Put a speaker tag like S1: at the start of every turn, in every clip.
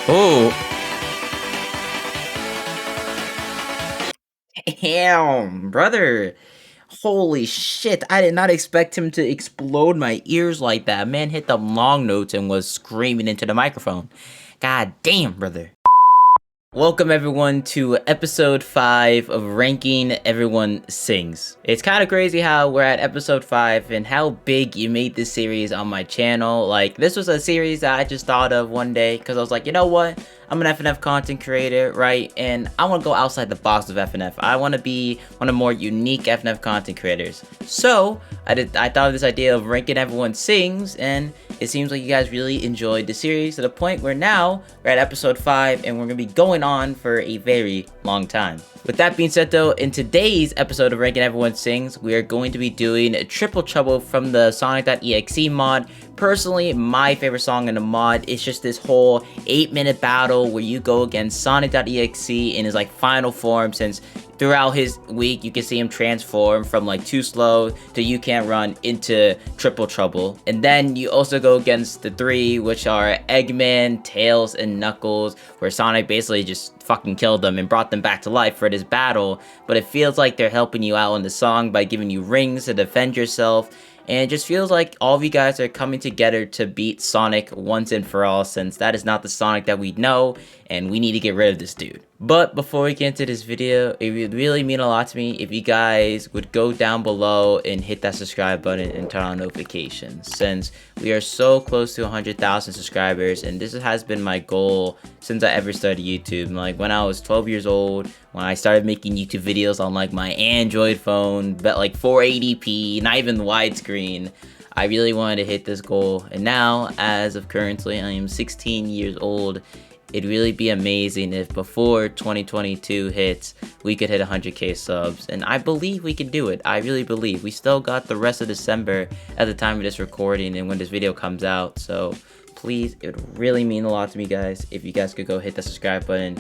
S1: Oh, damn, brother. Holy shit, I did not expect him to explode my ears like that. Man hit the long notes and was screaming into the microphone. God damn, brother. Welcome everyone to episode 5 of Ranking Everyone Sings. It's kind of crazy how we're at episode 5 and how big you made this series on my channel. Like, this was a series that I just thought of one day because I was like, you know what? I'm an FNF content creator, right? And I want to go outside the box of FNF. I want to be one of the more unique FNF content creators. So, I thought of this idea of Ranking Everyone Sings, and it seems like you guys really enjoyed the series to the point where now we're at episode 5 and we're going to be going on for a very long time. With that being said though, in today's episode of Ranking Everyone Sings, we are going to be doing Triple Trouble from the Sonic.Exe mod. Personally, my favorite song in the mod is just this whole 8-minute battle where you go against Sonic.Exe in his like final form, since throughout his week you can see him transform from like Too Slow to You Can't Run into Triple Trouble. And then you also go against the 3, which are Eggman, Tails, and Knuckles, where Sonic basically just fucking killed them and brought them back to life for this battle. But it feels like they're helping you out in the song by giving you rings to defend yourself. And it just feels like all of you guys are coming together to beat Sonic once and for all, since that is not the Sonic that we know, and we need to get rid of this dude. But before we get into this video, it would really mean a lot to me if you guys would go down below and hit that subscribe button and turn on notifications, since we are so close to 100,000 subscribers, and this has been my goal since I ever started YouTube. Like when I was 12 years old, when I started making YouTube videos on like my Android phone, but like 480p, not even widescreen, I really wanted to hit this goal. And now, as of currently, I am 16 years old. It'd really be amazing if before 2022 hits, we could hit 100k subs. And I believe we can do it. I really believe. We still got the rest of December at the time of this recording and when this video comes out. So please, it would really mean a lot to me, guys, if you guys could go hit the subscribe button.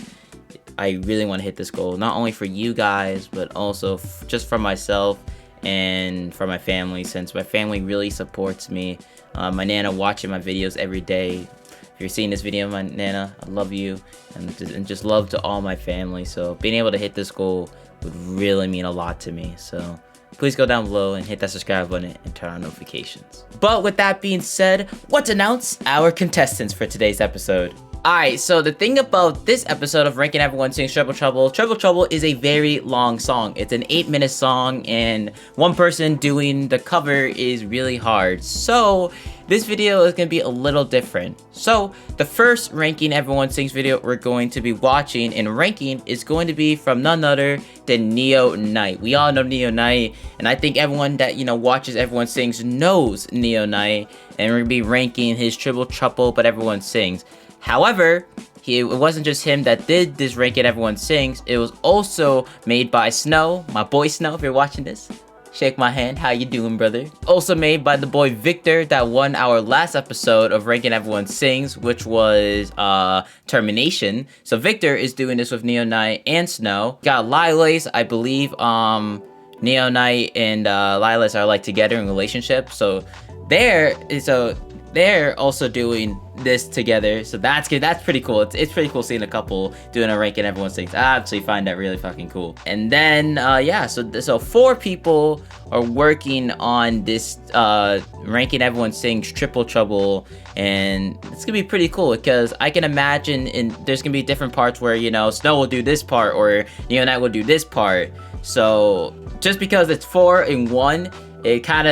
S1: I really want to hit this goal, not only for you guys, but also just for myself and for my family, since my family really supports me. My Nana watching my videos every day. If you're seeing this video, my Nana, I love you, and just love to all my family. So being able to hit this goal would really mean a lot to me. So please go down below and hit that subscribe button and turn on notifications. But with that being said, let's announce our contestants for today's episode. Alright, so the thing about this episode of Ranking Everyone Sings Triple Trouble is a very long song. It's an 8-minute song, and one person doing the cover is really hard. So this video is going to be a little different. So the first Ranking Everyone Sings video we're going to be watching and ranking is going to be from none other than Neo Knight. We all know Neo Knight, and I think everyone that, you know, watches Everyone Sings knows Neo Knight, and we're going to be ranking his Triple Trouble but Everyone Sings. However, it wasn't just him that did this Ranking Everyone Sings. It was also made by Snow, my boy Snow, if you're watching this. Shake my hand, how you doing, brother? Also made by the boy Victor that won our last episode of Ranking Everyone Sings, which was Termination. So Victor is doing this with Neo Knight and Snow. Got Lilas, I believe Neo Knight and Lilas are like together in a relationship. So they're also doing this together, so that's good. That's pretty cool. It's pretty cool seeing a couple doing a Ranking Everyone Sings. I actually find that really fucking cool. And then yeah, so 4 people are working on this Ranking Everyone Sings Triple Trouble, and it's gonna be pretty cool because I can imagine there's gonna be different parts where, you know, Snow will do this part or Neo Knight will do this part. So just because it's 4 in 1, it kind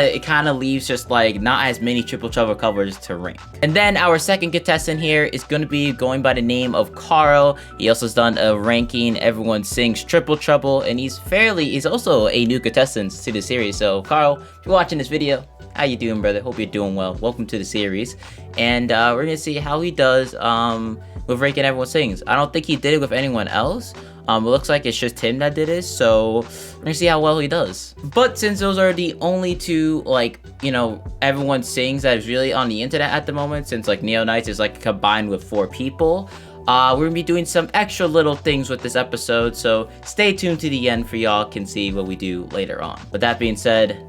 S1: of leaves just like not as many Triple Trouble covers to rank. And then our second contestant here is going to be going by the name of Carl. He also has done a Ranking Everyone Sings Triple Trouble, and he's also a new contestant to the series. So Carl, if you're watching this video, how you doing, brother? Hope you're doing well. Welcome to the series, and we're gonna see how he does with Ranking Everyone Sings. I don't think he did it with anyone else. It looks like it's just him that did it, so we're gonna see how well he does. But since those are the only 2, like, you know, Everyone Sings that is really on the internet at the moment, since like Neo Knights is like combined with 4 people, we're gonna be doing some extra little things with this episode, so stay tuned to the end for y'all can see what we do later on. With that being said,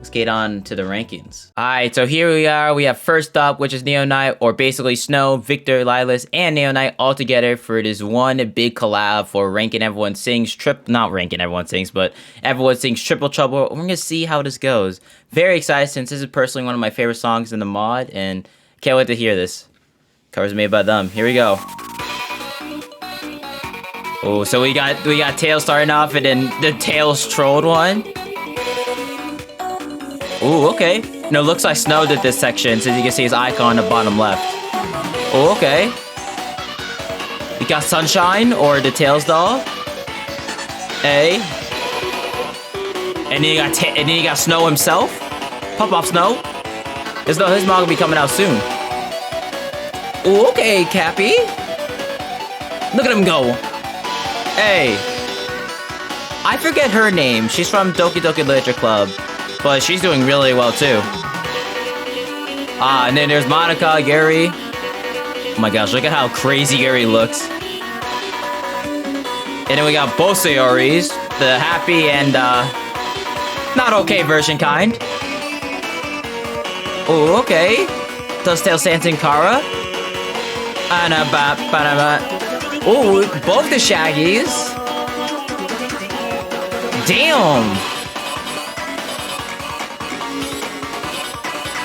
S1: let's get on to the rankings. Alright, so here we are. We have first up, which is Neo Knight, or basically Snow, Victor, Lilas, and Neo Knight all together for this one big collab for Ranking Everyone Sings not Ranking Everyone Sings, but Everyone Sings Triple Trouble. We're gonna see how this goes. Very excited since this is personally one of my favorite songs in the mod, and can't wait to hear this. Covers made by them. Here we go. Oh, so we got Tails starting off, and then the Tails trolled one. Ooh, okay. No, looks like Snow did this section, since you can see his icon on the bottom left. Oh, okay. We got Sunshine, or the Tails doll. A. And then you got Snow himself. Pop off, Snow. His mod will be coming out soon. Ooh, okay, Cappy. Look at him go. Hey. I forget her name. She's from Doki Doki Literature Club. But she's doing really well, too. And then there's Monica, Gary. Oh my gosh, look at how crazy Gary looks. And then we got both Sayoris. The happy and, not okay version kind. Oh, okay. Does Tails Sanson Kara? Oh, both the Shaggies. Damn.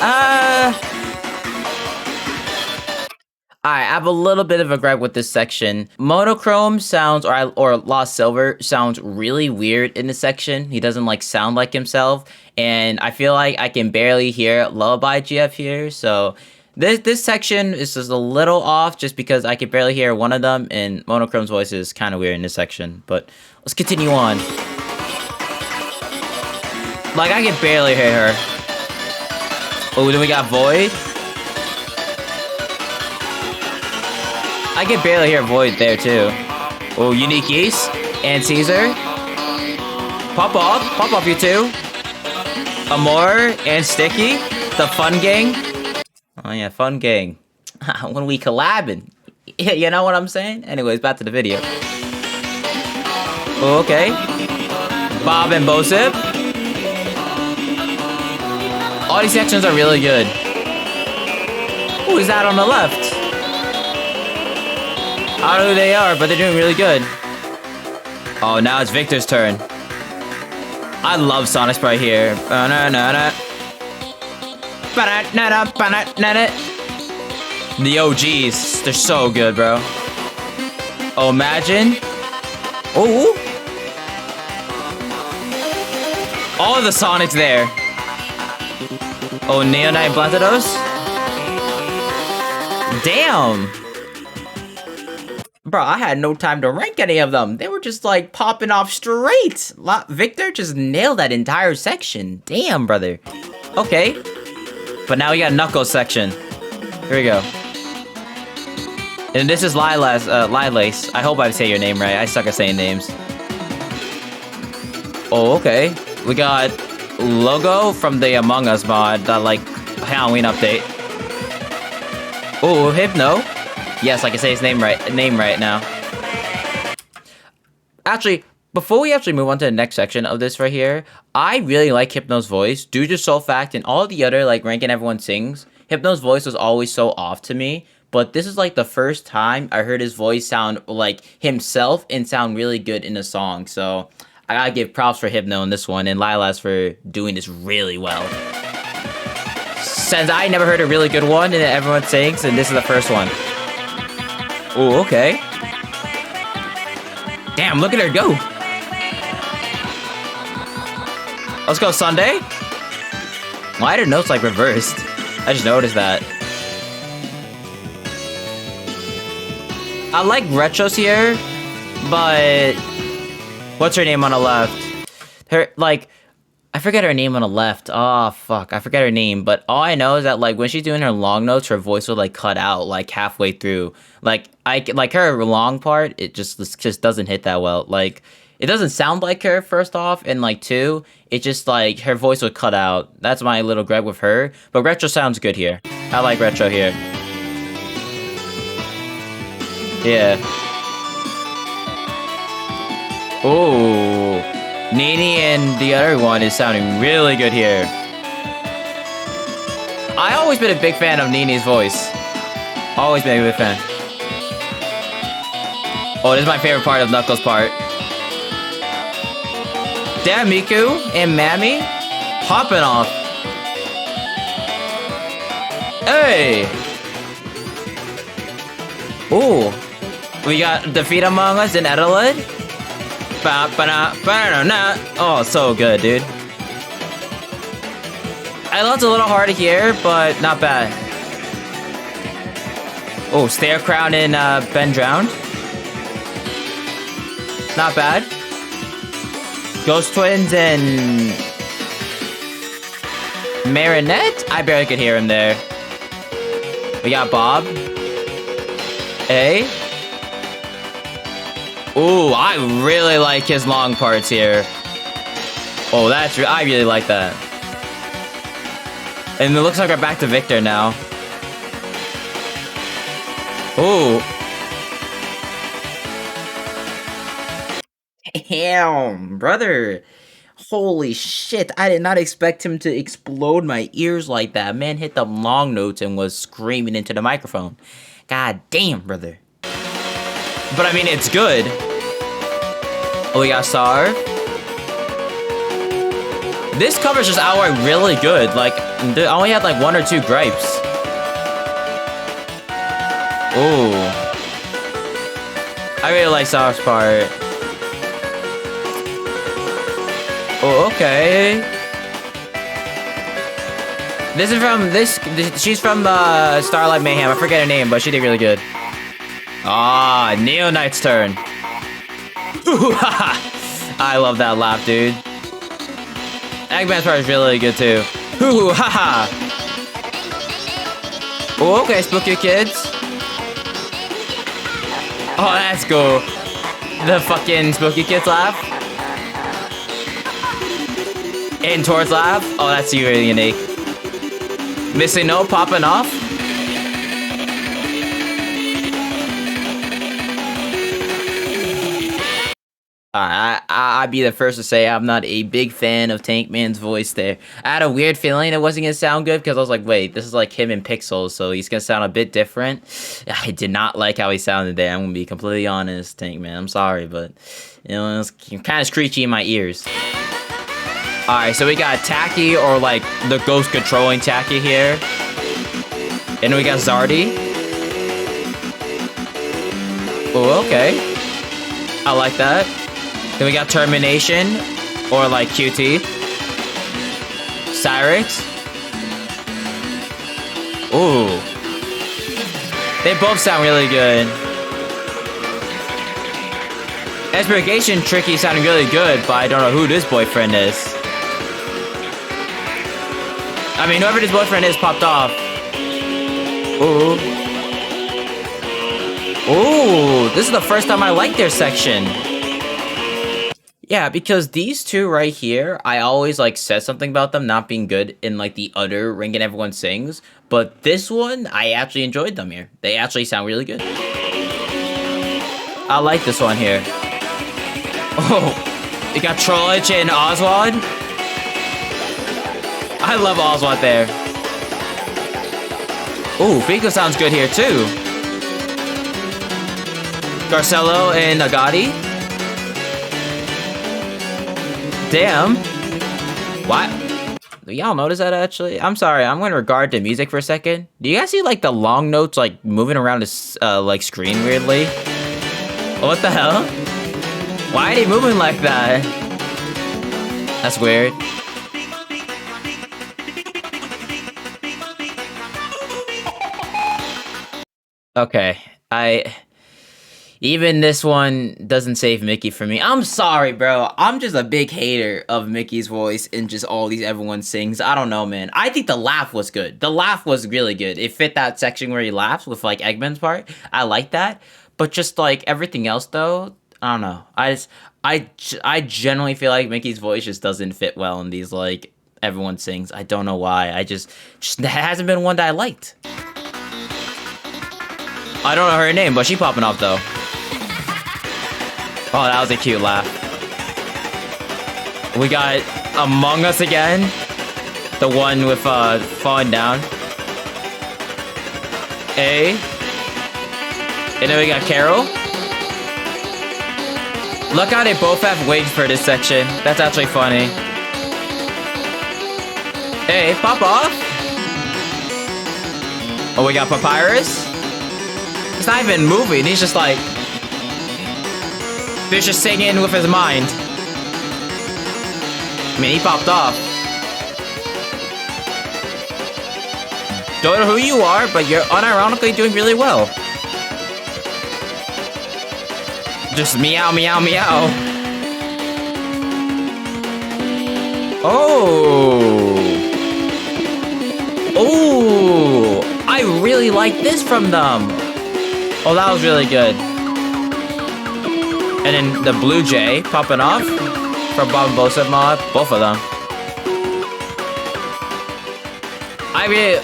S1: Alright, I have a little bit of a gripe with this section. Monochrome sounds, or Lost Silver sounds really weird in this section. He doesn't like sound like himself, and I feel like I can barely hear Lullaby GF here, so this section is just a little off just because I can barely hear one of them, and Monochrome's voice is kind of weird in this section, but let's continue on. Like, I can barely hear her. Oh, then we got Void. I can barely hear Void there, too. Oh, Unique Yeast and Caesar. Pop off, you two. Amor and Sticky, the Fun Gang. Oh, yeah, Fun Gang. When we collabing. You know what I'm saying? Anyways, back to the video. Oh, okay. Bob and Bosip. All these sections are really good. Who is that on the left? I don't know who they are, but they're doing really good. Oh, now it's Victor's turn. I love Sonic's right here. The OGs, they're so good, bro. Oh, imagine. Oh. All of the Sonics there. Oh, Neo Knight Bluntados? Damn! Bro, I had no time to rank any of them. They were just like popping off straight. Victor just nailed that entire section. Damn, brother. Okay. But now we got Knuckles section. Here we go. And this is Lilace. I hope I say your name right. I suck at saying names. Oh, okay. We got Logo from the Among Us mod, that like Halloween update. Oh, Hypno. Yes, I can say his name right now. Actually, before we actually move on to the next section of this right here, I really like Hypno's voice due to sole fact and all the other like Ranking Everyone Sings. Hypno's voice was always so off to me, but this is like the first time I heard his voice sound like himself and sound really good in a song. So I gotta give props for Hypno in this one, and Lilas for doing this really well. Since I never heard a really good one in Everyone Sings, and this is the first one. Oh, okay. Damn, look at her go. Let's go, Sunday. Why are her notes like reversed? I just noticed that. I like Retro's here, but what's her name on the left? Her, like, I forget her name on the left. Oh, fuck. I forget her name. But all I know is that, like, when she's doing her long notes, her voice will, like, cut out, like, halfway through. Like, her long part, it just doesn't hit that well. Like, it doesn't sound like her, first off. And, like, two, it just, like, her voice would cut out. That's my little gripe with her. But Retro sounds good here. I like Retro here. Yeah. Ooh. Nini and the other one is sounding really good here. I always been a big fan of Nini's voice. Always been a big fan. Oh, this is my favorite part of Knuckles' part. Damn, Miku and Mammy popping off. Hey! Ooh. We got Defeat Among Us and Adelaide. Oh, so good, dude. I know it's a little hard to hear, but not bad. Oh, Stare Crown and Ben Drowned. Not bad. Ghost Twins and Marinette? I barely could hear him there. We got Bob. A. Ooh, I really like his long parts here. Oh, I really like that. And it looks like we're back to Victor now. Ooh. Damn, brother. Holy shit, I did not expect him to explode my ears like that. Man hit the long notes and was screaming into the microphone. God damn, brother. But I mean, it's good. Oh, we got Star. This cover's just outright really good. Like, I only had like 1 or 2 gripes. Ooh. I really like Star's part. Oh, okay. She's from Starlight Mayhem. I forget her name, but she did really good. Ah, Neo Knight's turn. I love that laugh, dude. Eggman's part is really good too. Oh, okay, spooky kids. Oh, that's cool. The fucking spooky kids laugh. In towards laugh. Oh, that's really unique. Missing no popping off. I'd be the first to say I'm not a big fan of Tank Man's voice there. I had a weird feeling it wasn't gonna sound good because I was like, wait, this is like him in Pixels, so he's gonna sound a bit different. I did not like how he sounded there. I'm gonna be completely honest, Tank Man. I'm sorry, but you know, it's kind of screechy in my ears. Alright, so we got Tacky, or like the ghost controlling Tacky here. And we got Zardy. Oh, okay. I like that. Then we got Termination, or like QT. Cyrix. Ooh. They both sound really good. Expurgation Tricky sounding really good, but I don't know who this boyfriend is. I mean, whoever this boyfriend is popped off. Ooh. Ooh, this is the first time I like their section. Yeah, because these two right here, I always like said something about them not being good in like the other Ring and Everyone Sings. But this one, I actually enjoyed them here. They actually sound really good. I like this one here. Oh, you got Trollich and Oswald. I love Oswald there. Ooh, Pico sounds good here too. Garcello and Agati. Damn. What? Y'all notice that actually? I'm sorry, I'm gonna regard the music for a second. Do you guys see like the long notes like moving around this like screen weirdly? What the hell? Why are they moving like that? That's weird. Okay, even this one doesn't save Mickey for me. I'm sorry, bro. I'm just a big hater of Mickey's voice and just all these Everyone Sings. I don't know, man. I think the laugh was good. The laugh was really good. It fit that section where he laughs with like Eggman's part. I like that. But just like everything else though, I don't know. I generally feel like Mickey's voice just doesn't fit well in these like Everyone Sings. I don't know why. I just that hasn't been one that I liked. I don't know her name, but she popping off though. Oh, that was a cute laugh. We got Among Us again. The one with falling down. A. And then we got Carol. Look how they both have wigs for this section. That's actually funny. Hey, pop off. Oh, we got Papyrus. He's not even moving. He's just like... He's just singing with his mind. I mean, he popped off. Don't know who you are, but you're unironically doing really well. Just meow, meow, meow. Oh. Oh. I really like this from them. Oh, that was really good. And then the Blue Jay popping off from Bob and Bosa mod. Both of them. I really...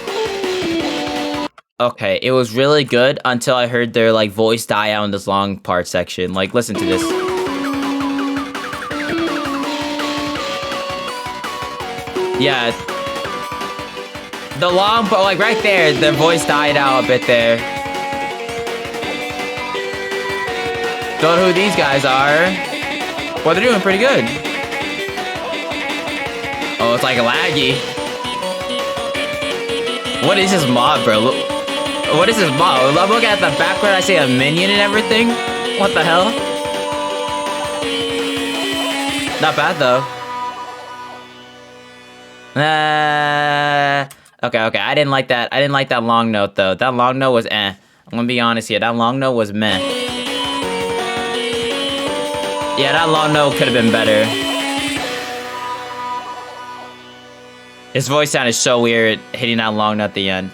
S1: Okay, it was really good until I heard their like voice die out in this long part section. Like, listen to this. Yeah. The long part, like right there, their voice died out a bit there. Don't know who these guys are. Well, they're doing pretty good. Oh, it's like a laggy. What is this mod, bro? What is this mod? Look at the background. I see a minion and everything. What the hell? Not bad though. Okay. I didn't like that. I didn't like that long note though. That long note was eh. I'm gonna be honest here. That long note was meh. Yeah, that long note could have been better. His voice sounded so weird hitting that long note at the end.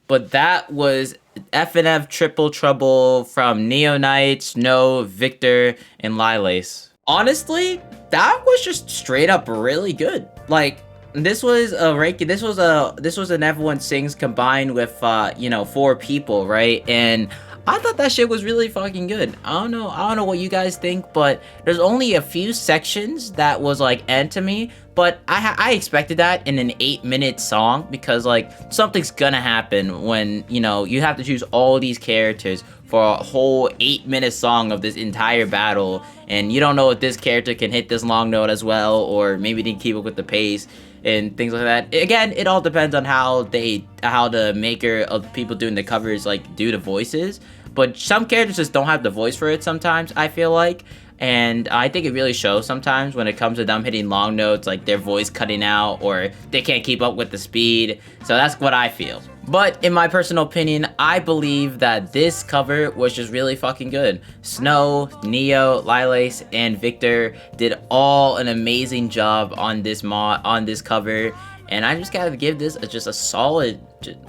S1: But that was FNF Triple Trouble from Neonite, Snow, Victor, and Lilace. Honestly, that was just straight up really good. Like, this was a ranking. This was an Everyone Sings combined with 4 people, right? And I thought that shit was really fucking good. I don't know what you guys think, but there's only a few sections that was like end to me. But I expected that in an 8-minute song because like something's gonna happen when you have to choose all these characters for a whole 8-minute song of this entire battle, and you don't know if this character can hit this long note as well, or maybe they can keep up with the pace and things like that. Again, it all depends on how the maker of people doing the covers like do the voices. But some characters just don't have the voice for it sometimes, I feel like. And I think it really shows sometimes when it comes to them hitting long notes, like their voice cutting out or they can't keep up with the speed. So that's what I feel. But in my personal opinion, I believe that this cover was just really fucking good. Snow, Neo, Lilace, and Victor did all an amazing job on this cover. And I just gotta give this just a solid,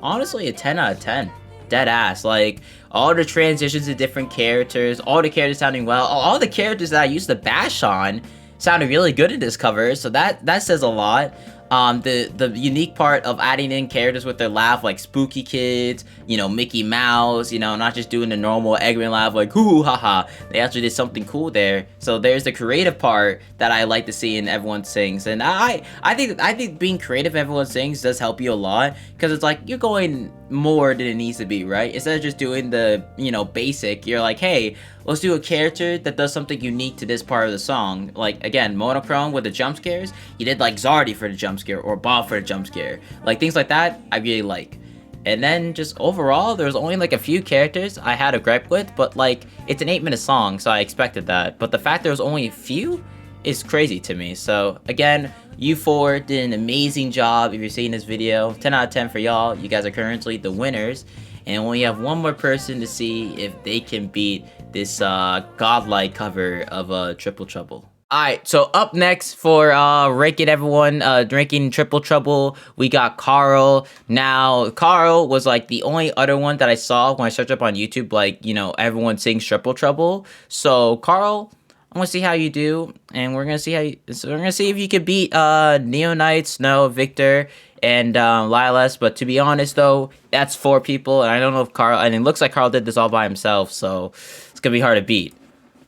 S1: honestly, a 10 out of 10. Dead ass. Like, all the transitions to different characters, all the characters sounding well, all the characters that I used to bash on sounded really good in this cover, so that says a lot. The unique part of adding in characters with their laugh, like Spooky Kids, Mickey Mouse, not just doing the normal Eggman laugh, like hoo haha. They actually did something cool there. So there's the creative part that I like to see in Everyone Sings, and I think being creative in Everyone Sings does help you a lot, because it's like you're going more than it needs to be, right? Instead of just doing the basic, you're like, hey, let's do a character that does something unique to this part of the song. Like, again, Monochrome with the jump scares, you did like Zardy for the jump scare or Bob for the jump scare. Like, things like that, I really like. And then just overall, there's only like a few characters I had a gripe with, but like, it's an 8-minute song, so I expected that. But the fact there was only a few is crazy to me. So again, you 4 did an amazing job. If you're seeing this video, 10 out of 10 for y'all. You guys are currently the winners. And we have one more person to see if they can beat this godlike cover of Triple Trouble. Alright, so up next for ranking Triple Trouble, we got Carl. Now, Carl was like the only other one that I saw when I searched up on YouTube, like, Everyone Sings Triple Trouble. So, Carl, I'm gonna see how you do, and we're gonna see if you can beat Neonite, Snow, Victor, and Lilas. But to be honest though, that's 4 people, and I don't know if Carl, and it looks like Carl did this all by himself, so it's gonna be hard to beat.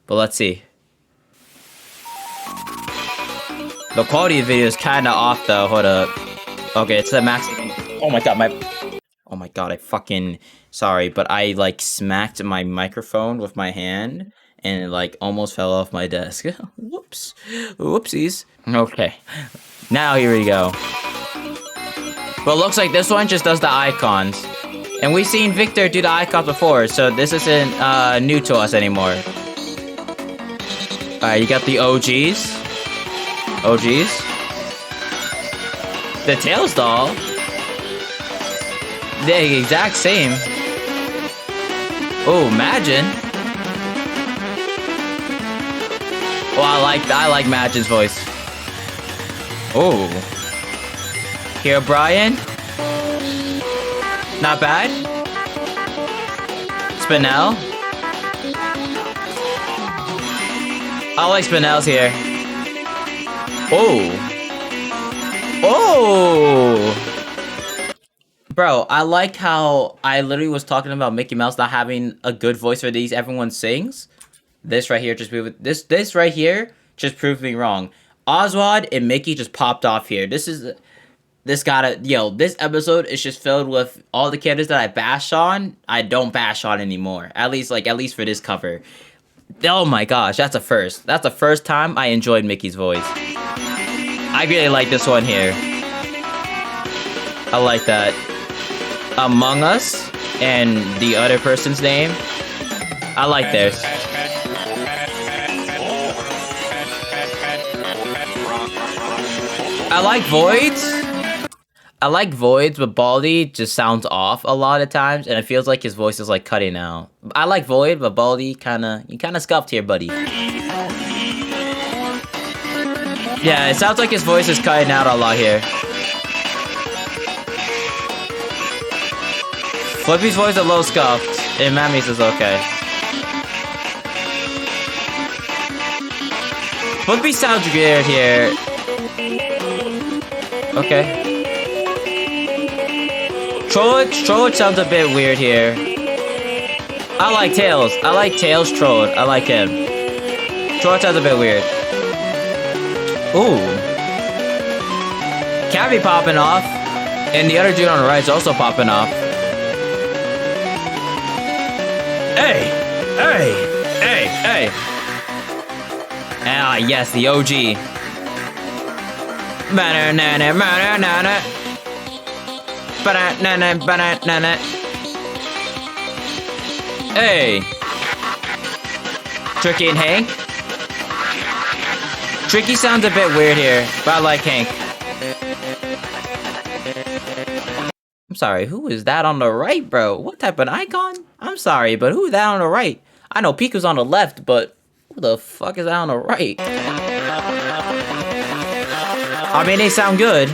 S1: But let's see. The quality of the video is kinda off though, hold up. Okay, it's the max. Oh my god, Oh my god, I fucking sorry, but I like smacked my microphone with my hand and it like almost fell off my desk. Whoops. Whoopsies. Okay. Now here we go. But it looks like this one just does the icons. And we've seen Victor do the icons before, so this isn't new to us anymore. Alright, you got the OGs. OGs. The Tails doll. The exact same. Oh, imagine. Well, I like Magin's voice. Oh. Here, Brian. Not bad. Spinel. I like Spinel's here. Oh. Oh. Bro, I like how I literally was talking about Mickey Mouse not having a good voice for these everyone sings. This right here just proved this right here just proved me wrong. Oswald and Mickey just popped off here. This episode is just filled with all the characters that I bash on. I don't bash on anymore. At least for this cover. Oh my gosh, that's a first. That's the first time I enjoyed Mickey's voice. I really like this one here. I like that. Among Us and the other person's name. I like this. I like Voids, but Baldy just sounds off a lot of times, and it feels like his voice is like cutting out. I like Void, but Baldy you kinda scuffed here, buddy. Yeah, it sounds like his voice is cutting out a lot here. Flippy's voice is a little scuffed, and Mammy's is okay. Flippy sounds weird here. Okay. Trolloc sounds a bit weird here. I like Tails. I like Tails Trolloc. I like him. Trolloc sounds a bit weird. Ooh. Cabby popping off. And the other dude on the right is also popping off. Hey! Hey! Hey! Hey! Ah, yes, the OG. Hey! Tricky and Hank? Tricky sounds a bit weird here, but I like Hank. I'm sorry, who is that on the right, bro? What type of icon? I'm sorry, but who is that on the right? I know Pika's on the left, but who the fuck is that on the right? I mean, they sound good.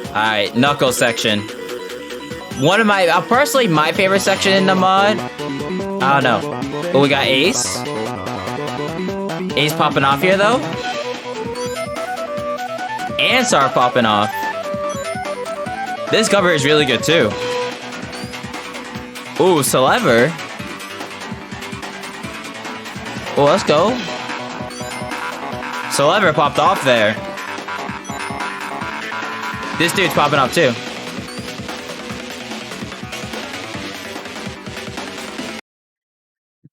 S1: Alright, Knuckles section. One of my, personally, my favorite section in the mod. I don't know. But we got Ace. Ace popping off here, though. Ansar popping off. This cover is really good, too. Ooh, Celever. Oh, let's go. Celever popped off there. This dude's popping up too.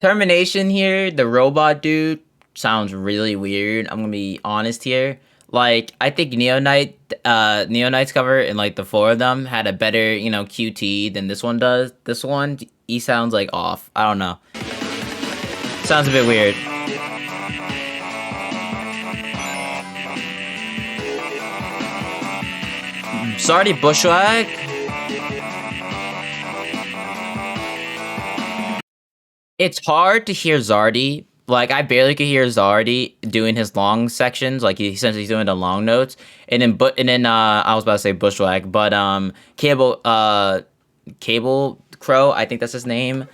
S1: Termination here, the robot dude sounds really weird. I'm gonna be honest here. Like, I think Neonite's cover and like the four of them had a better, QT than this one does. This one, he sounds like off. I don't know. Sounds a bit weird. Zardy Bushwhack. It's hard to hear Zardy. Like, I barely could hear Zardy doing his long sections. Like, since he's doing the long notes. And then I was about to say Bushwhack, but Cable Crow, I think that's his name.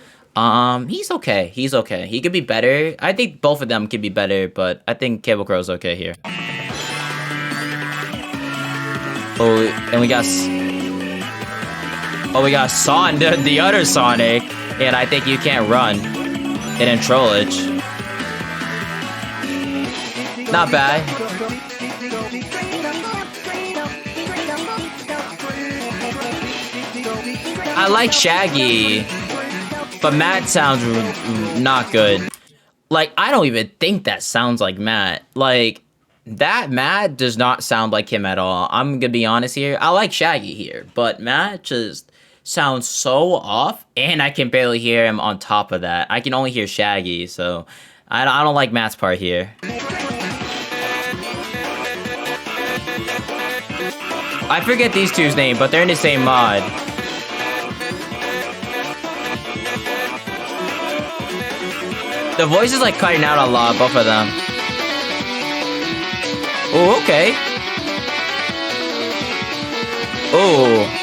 S1: He's okay. He's okay. He could be better. I think both of them could be better, but I think Cable Crow's okay here. Oh, and we got the other Sonic, and I think you can't run. And then Trolloc. Not bad. I like Shaggy, but Matt sounds not good. Like, I don't even think that sounds like Matt. Like, that Matt does not sound like him at all. I'm gonna be honest here. I like Shaggy here, but Matt just sounds so off, and I can barely hear him on top of that. I can only hear Shaggy, so I don't like Matt's part here. I forget these two's name, but they're in the same mod. The voice is like cutting out a lot, both of them. Oh, okay. Oh.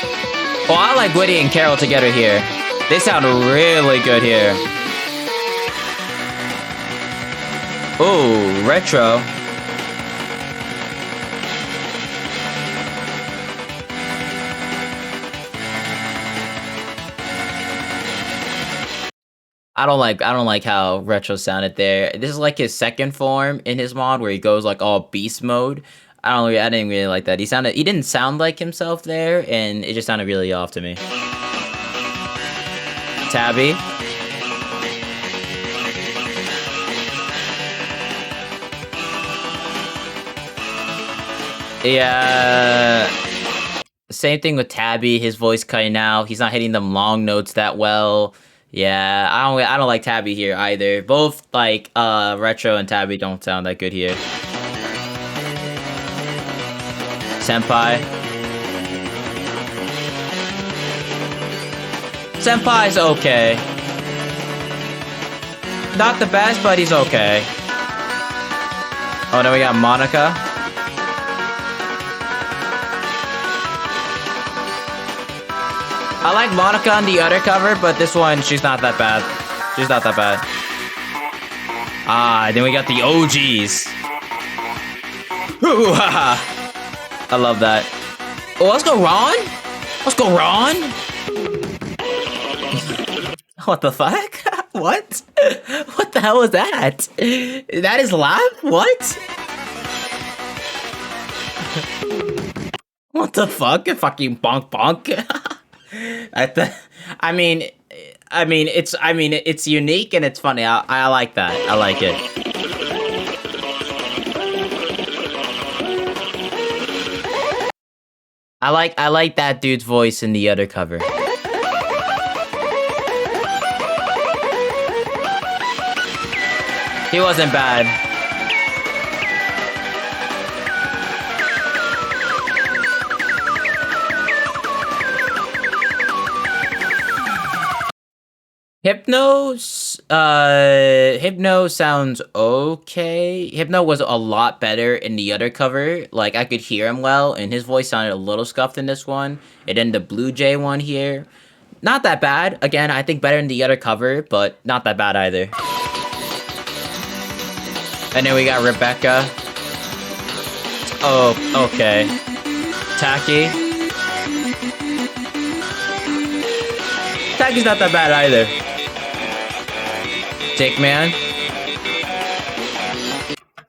S1: Oh, I like Woody and Carol together here. They sound really good here. Oh, retro. I don't like how retro sounded there. This is like his second form in his mod where he goes like all beast mode. I didn't really like that. He didn't sound like himself there, and it just sounded really off to me. Tabby. Yeah. Same thing with Tabby, his voice cutting out. He's not hitting them long notes that well. Yeah, I don't like Tabby here either. Both like Retro and Tabby don't sound that good here. Senpai. Senpai's okay. Not the best, but he's okay. Oh, then we got Monica. I like Monica on the other cover, but this one, she's not that bad. She's not that bad. Ah, then we got the OGs. Ooh, haha. I love that. Oh, let's go Ron. Let's go Ron. What the fuck? What? What the hell was that? That is laugh? What? What the fuck? Fucking bonk bonk. I mean, it's unique and it's funny. I like that. I like it. I like that dude's voice in the other cover. He wasn't bad. Hypno sounds okay. Hypno was a lot better in the other cover. Like, I could hear him well, and his voice sounded a little scuffed in this one. And then the Blue Jay one here, not that bad. Again, I think better in the other cover, but not that bad either. And then we got Rebecca. Oh, okay. Tacky. Tacky's not that bad either. Take Man.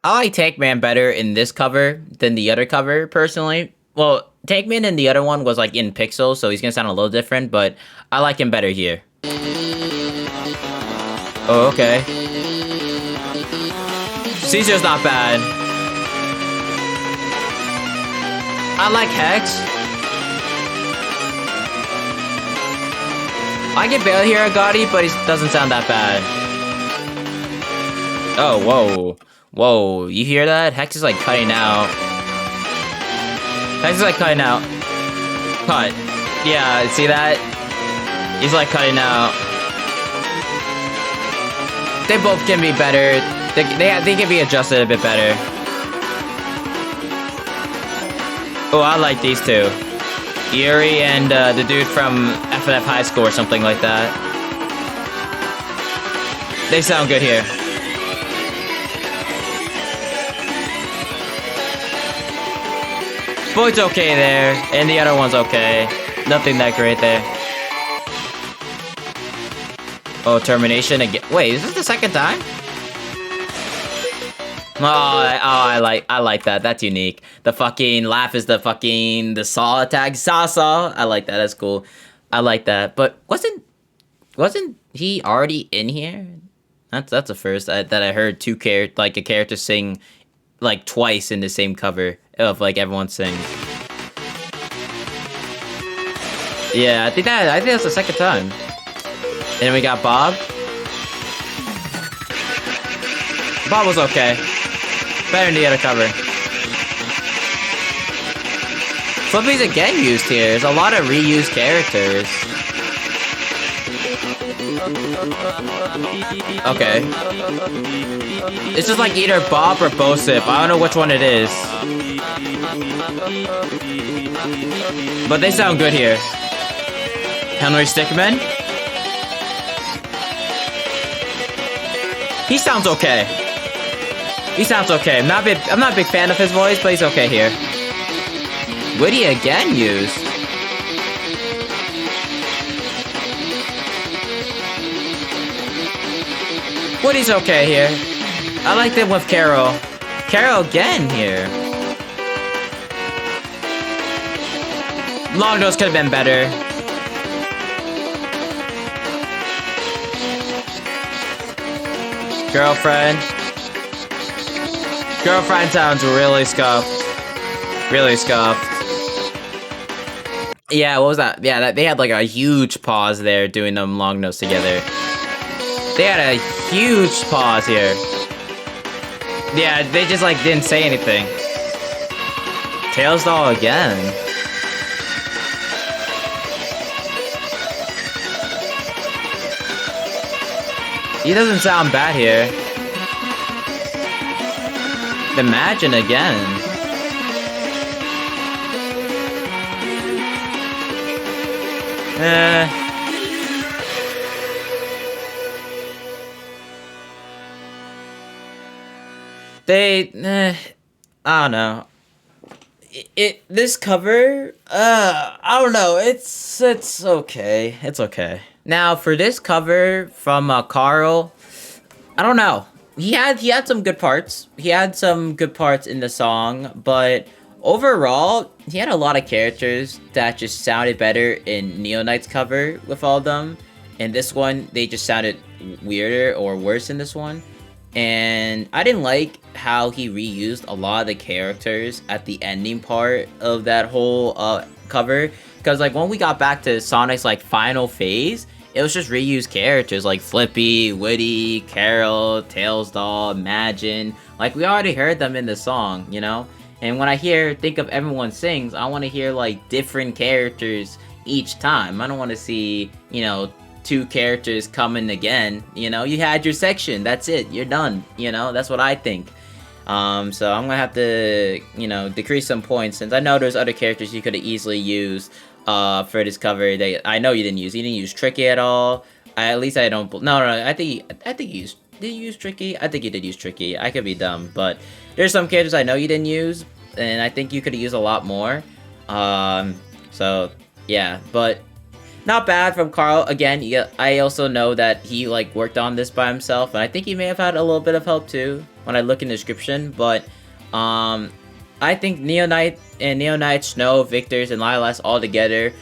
S1: I like Take Man better in this cover than the other cover, personally. Well, Take Man in the other one was like in pixels, so he's gonna sound a little different, but I like him better here. Oh, okay. Caesar's not bad. I like Hex. I can barely hear a Gotti, but he doesn't sound that bad. Oh, whoa. Whoa, you hear that? Hex is like cutting out. Hex is like cutting out. Cut. Yeah, see that? He's like cutting out. They both can be better. They can be adjusted a bit better. Oh, I like these two. Yuri and the dude from FNF High School or something like that. They sound good here. Boyd's okay there, and the other one's okay. Nothing that great there. Oh, termination again. Wait, is this the second time? I like that. That's unique. The fucking laugh is the saw attack. Saw. I like that. That's cool. I like that. But wasn't he already in here? That's a first that I heard a character sing like twice in the same cover of like everyone sings. Yeah, I think that's the second time. And then we got Bob. Bob was okay. Better than the other cover. Flippy's again used here. There's a lot of reused characters. Okay. It's just like either Bob or Bosip. I don't know which one it is. But they sound good here. Henry Stickman? He sounds okay. He sounds okay. I'm not a big fan of his voice, but he's okay here. Woody again used. Woody's okay here. I like them with Carol. Carol again here. Long Nose could have been better. Girlfriend. Girlfriend sounds really scuffed. Really scuffed. Yeah, what was that? Yeah, they had like a huge pause there doing them Long Nose together. They had a huge pause here. Yeah, they just like didn't say anything. Tails Doll again. He doesn't sound bad here. Imagine again. I don't know. This cover, I don't know. It's okay. It's okay. Now for this cover from Carl, I don't know. He had some good parts. He had some good parts in the song, but overall, he had a lot of characters that just sounded better in Neo Knight's cover with all of them. And this one, they just sounded weirder or worse in this one. And I didn't like how he reused a lot of the characters at the ending part of that whole cover. Because like when we got back to Sonic's like final phase, it was just reused characters like Flippy, Woody, Carol, Tails Doll, Imagine. Like we already heard them in the song, you know? And when I think of Everyone Sings, I want to hear like different characters each time. I don't want to see, you know, two characters coming again. You know, you had your section. That's it. You're done. You know, that's what I think. So I'm gonna have to, you know, decrease some points since I know there's other characters you could have easily used for this cover that I know you didn't use. You didn't use Tricky at all. At least I don't. No. I think you used. Did you use Tricky? I think you did use Tricky. I could be dumb, but there's some characters I know you didn't use, and I think you could have used a lot more. So yeah, but not bad from Carl. Again, I also know that he like worked on this by himself, and I think he may have had a little bit of help too when I look in the description. But I think Neo Knight and Neo Knight, Snow, Victors, and Lilas all together,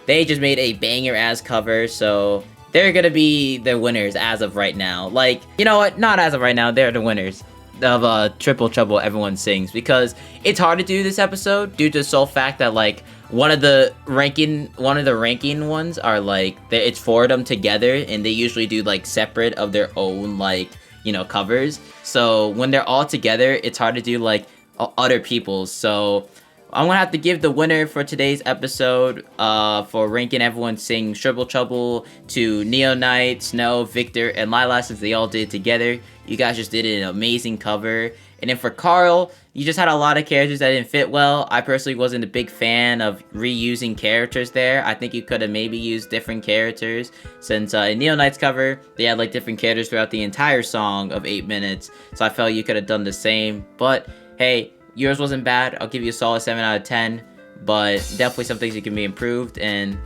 S1: they just made a banger ass cover. So they're gonna be the winners as of right now. Like, you know what? Not as of right now. They're the winners of Triple Trouble Everyone Sings, because it's hard to do this episode due to the sole fact that like one of the ranking ones are like it's four of them together, and they usually do like separate of their own like, you know, covers. So when they're all together, it's hard to do like other people's. So I'm gonna have to give the winner for today's episode for ranking Everyone Sings Triple Trouble to Neo Knight, Snow, Victor, and Lilas, since they all did it together. You guys just did an amazing cover. And then for Carl, you just had a lot of characters that didn't fit well. I personally wasn't a big fan of reusing characters there. I think you could have maybe used different characters, since in Neo Knight's cover, they had like different characters throughout the entire song of 8 minutes. So I felt you could have done the same. But hey, yours wasn't bad. I'll give you a solid 7 out of 10. But definitely some things that can be improved. And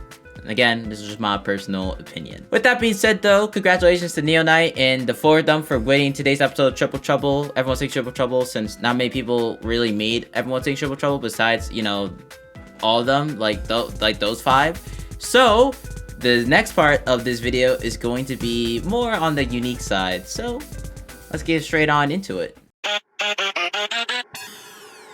S1: again, this is just my personal opinion. With that being said though, congratulations to Neo Knight and the four of them for winning today's episode of Triple Trouble, Everyone Sings Triple Trouble, since not many people really made Everyone Sings Triple Trouble besides, you know, all of them, like those five. So the next part of this video is going to be more on the unique side, so let's get straight on into it.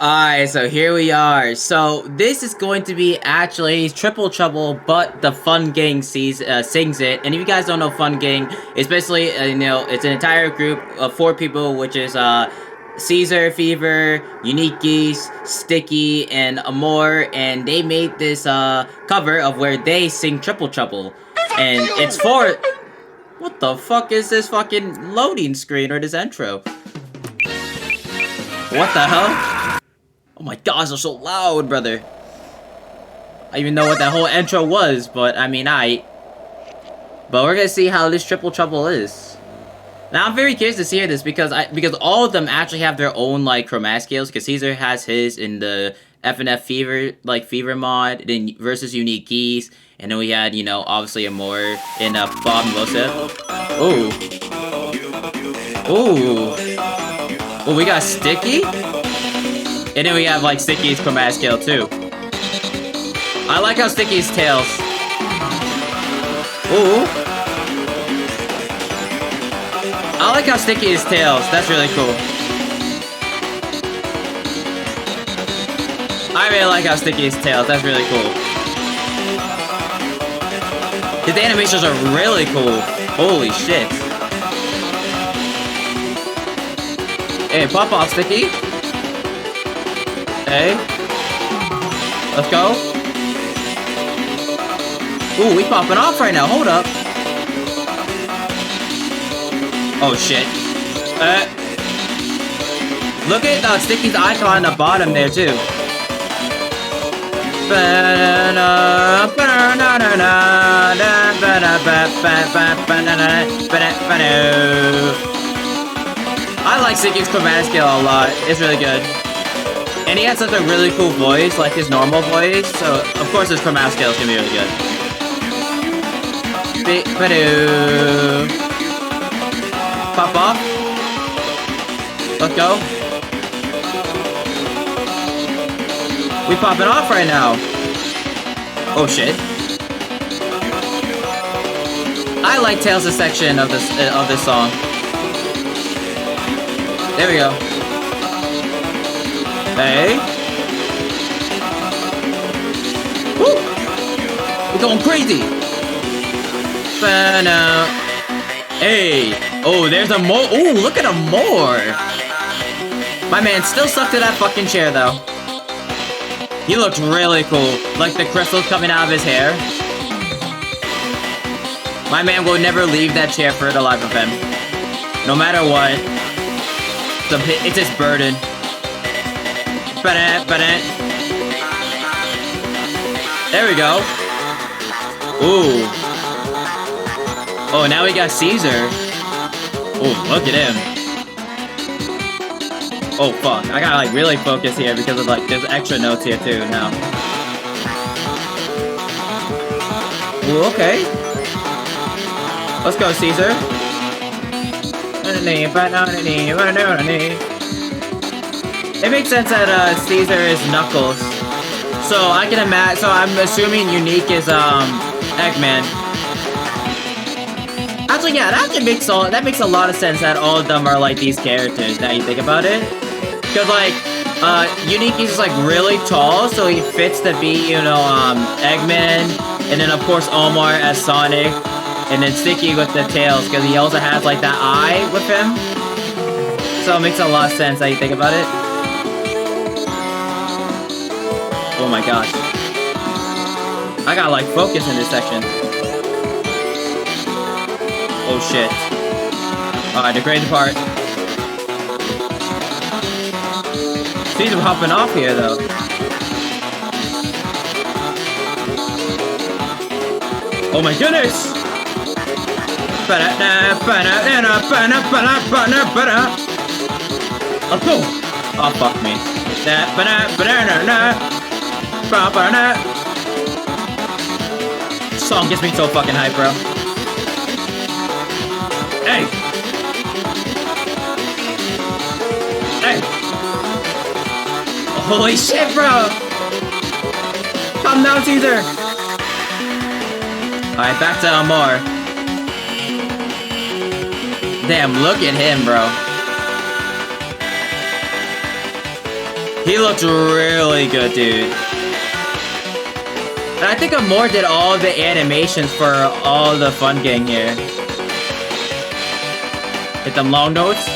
S1: Alright, so here we are. So this is going to be actually Triple Trouble, but the Fun Gang sings it. And if you guys don't know Fun Gang, it's basically, you know, it's an entire group of 4 people, which is Caesar, Fever, Unique Geese, Sticky, and Amor. And they made this cover of where they sing Triple Trouble. And it's for... What the fuck is this fucking loading screen or this intro? What the hell? Oh my gosh, they're so loud, brother. I don't even know what that whole intro was, but I mean, But we're gonna see how this Triple Trouble is. Now, I'm very curious to see this because all of them actually have their own, like, chromatic scales. Because Caesar has his in the FNF Fever, like, Fever mod, then versus Unique Geese. And then we had, you know, obviously Amor in Bob and Joseph. Ooh. Ooh. Oh, we got Sticky? And then we have, like, Sticky's chromatic scale, too. I like how Sticky's tails. Ooh. I like how Sticky's tails. That's really cool. I really like how Sticky's tails. That's really cool. His animations are really cool. Holy shit. Hey, pop off, Sticky. Hey. Let's go. Ooh, we popping off right now. Hold up. Oh, shit. Look at Sticky's icon on the bottom there, too. I like Sticky's chromatic scale a lot. It's really good. And he has such a really cool voice, like his normal voice, so of course his chromatic scale is gonna be really good. Pop off. Let's go. We popping off right now. Oh shit. I like Tails' section of this song. There we go. Hey. Woo! We're going crazy. Hey. Oh, there's a more. Oh, look at a more. My man still stuck to that fucking chair, though. He looks really cool. Like the crystals coming out of his hair. My man will never leave that chair for the life of him. No matter what. It's his burden. There we go. Ooh. Oh, now we got Caesar. Oh, look at him. Oh, fuck. I gotta, like, really focus here because of, like, there's extra notes here, too, now. Ooh, okay. Let's go, Caesar. It makes sense that, Caesar is Knuckles. So, I can imagine, so I'm assuming Unique is, Eggman. Actually, yeah, that makes a lot of sense that all of them are, like, these characters, now you think about it. Because, like, Unique is, like, really tall, so he fits to be, you know, Eggman, and then, of course, Omar as Sonic, and then Sticky with the tails, because he also has, like, that eye with him. So it makes a lot of sense how you think about it. Oh my gosh. I gotta, like, focus in this section. Oh, shit. Alright, the crazy part. Caesar hopping off here, though. Oh my goodness! Let's go! Oh, fuck me. This song gets me so fucking hyped, bro. Hey! Hey! Holy shit, bro! Come down, Caesar! Alright, back to Amor. Damn, look at him, bro. He looks really good, dude. And I think Amor did all the animations for all the fun gang here. Hit them long notes.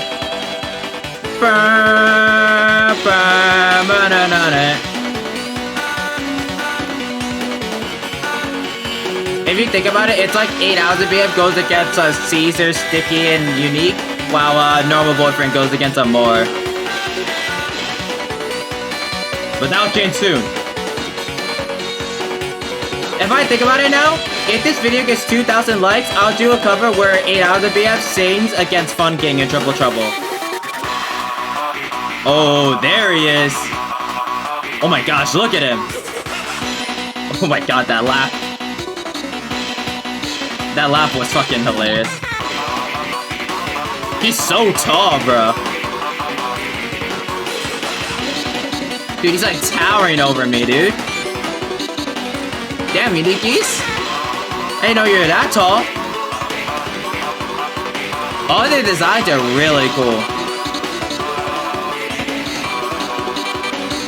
S1: If you think about it, it's like 8 hours of BF goes against Caesar, Sticky, and Unique, while Normal Boyfriend goes against Amor. But that'll change soon. If I think about it now, if this video gets 2,000 likes, I'll do a cover where 8 hours of BF sings against Fun Gang and Triple Trouble. Oh, there he is. Oh my gosh, look at him. Oh my god, that laugh. That laugh was fucking hilarious. He's so tall, bro. Dude, he's like towering over me, dude. Damn, Unikies. I didn't know you were that tall. All their designs are really cool.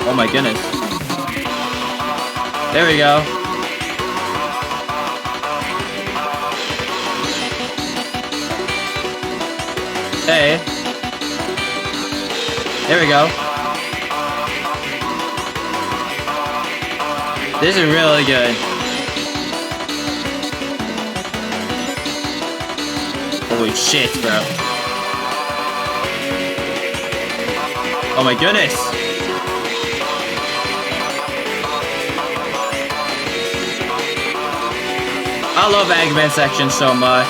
S1: Oh my goodness. There we go. Hey. There we go. This is really good. Holy shit, bro. Oh my goodness. I love Eggman section so much.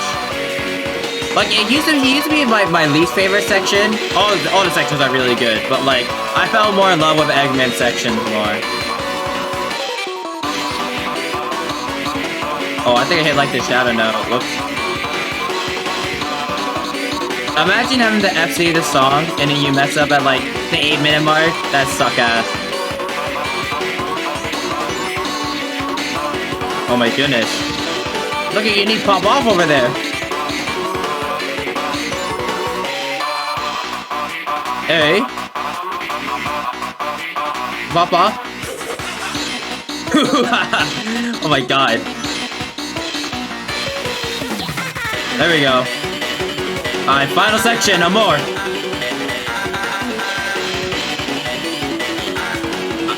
S1: Like, he used to be my least favorite section. All the sections are really good, but like, I fell more in love with Eggman sections more. Oh, I think I hit like the shadow note. Whoops. Imagine having to FC the song and then you mess up at like the 8-minute mark. That suck ass. Oh my goodness. Look at Unique pop off over there. Hey. Pop off. Oh my god. There we go. Alright, final section, Amor.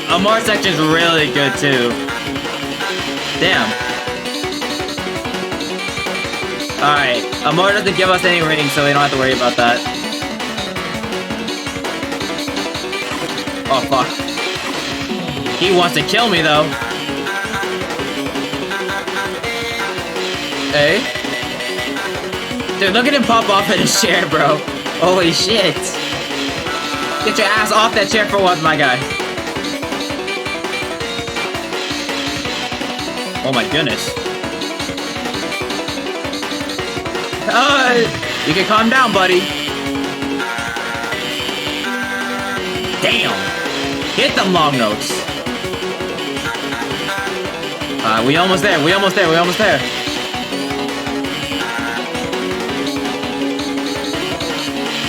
S1: Amor section's really good too. Damn. Alright, Amor doesn't give us any rings, so we don't have to worry about that. Oh fuck. He wants to kill me though. Hey. Dude, look at him pop off in his chair, bro. Holy shit. Get your ass off that chair for once, my guy. Oh my goodness. You can calm down, buddy. Damn. Hit them long notes. We almost there. We almost there. We almost there.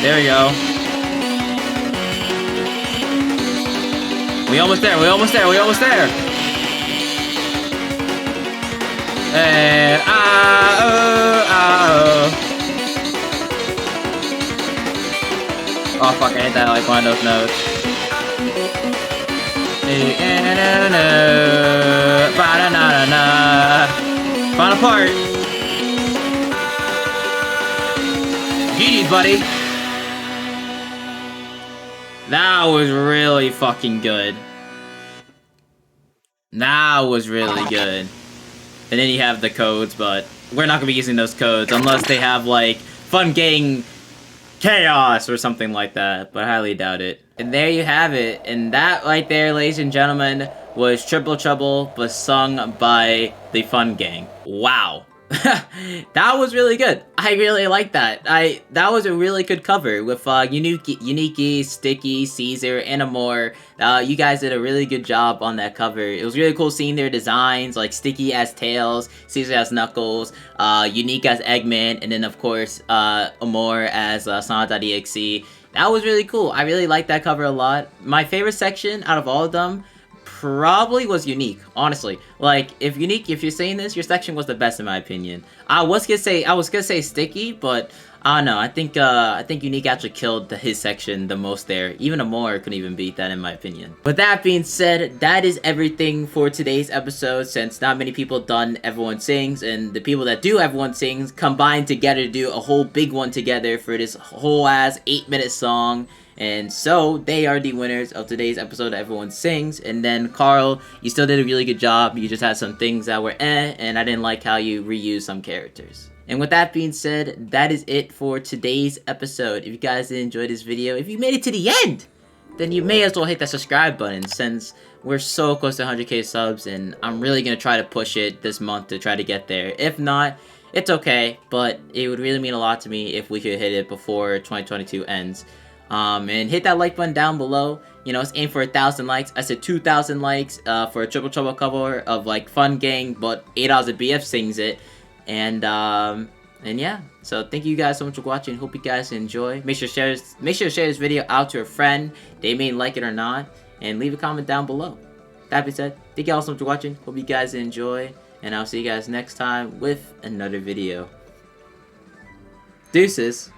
S1: There we go. We almost there. We almost there. We almost there. And oh fuck! I hit that like one of those notes. Final part. GG's, buddy. That was really fucking good. That was really good. And then you have the codes, but we're not gonna be using those codes unless they have like Fun Gang Chaos or something like that, but I highly doubt it. And there you have it. And that right there, ladies and gentlemen, was Triple Trouble, but sung by the Fun Gang. Wow. That was really good. I really like that. That was a really good cover with Uniki, Sticky, Caesar, and Amor. You guys did a really good job on that cover. It was really cool seeing their designs, like Sticky as Tails, Caesar as Knuckles, Unique as Eggman, and then of course Amor as Sonic.Exe. That was really cool. I really liked that cover a lot. My favorite section out of all of them probably was Unique, honestly. Like, if you're saying this, your section was the best in my opinion. I was gonna say Sticky, but I don't know. I think Unique actually killed his section the most there. Even Amor couldn't even beat that in my opinion. With that being said, that is everything for today's episode, since not many people done Everyone Sings, and the people that do Everyone Sings combined together to do a whole big one together for this whole ass 8-minute song. And so, they are the winners of today's episode of Everyone Sings. And then, Carl, you still did a really good job. You just had some things that were and I didn't like how you reused some characters. And with that being said, that is it for today's episode. If you guys did enjoy this video, if you made it to the end, then you may as well hit that subscribe button, since we're so close to 100k subs, and I'm really going to try to push it this month to try to get there. If not, it's okay, but it would really mean a lot to me if we could hit it before 2022 ends. And hit that like button down below. You know, let's aim for 1,000 likes. I said 2,000 likes for a Triple Trouble cover of like Fun Gang, but 8 Hours of BF sings it. And yeah. So thank you guys so much for watching. Hope you guys enjoy. Make sure to share this video out to a friend. They may like it or not, and leave a comment down below. That being said, thank you all so much for watching. Hope you guys enjoy, and I'll see you guys next time with another video. Deuces.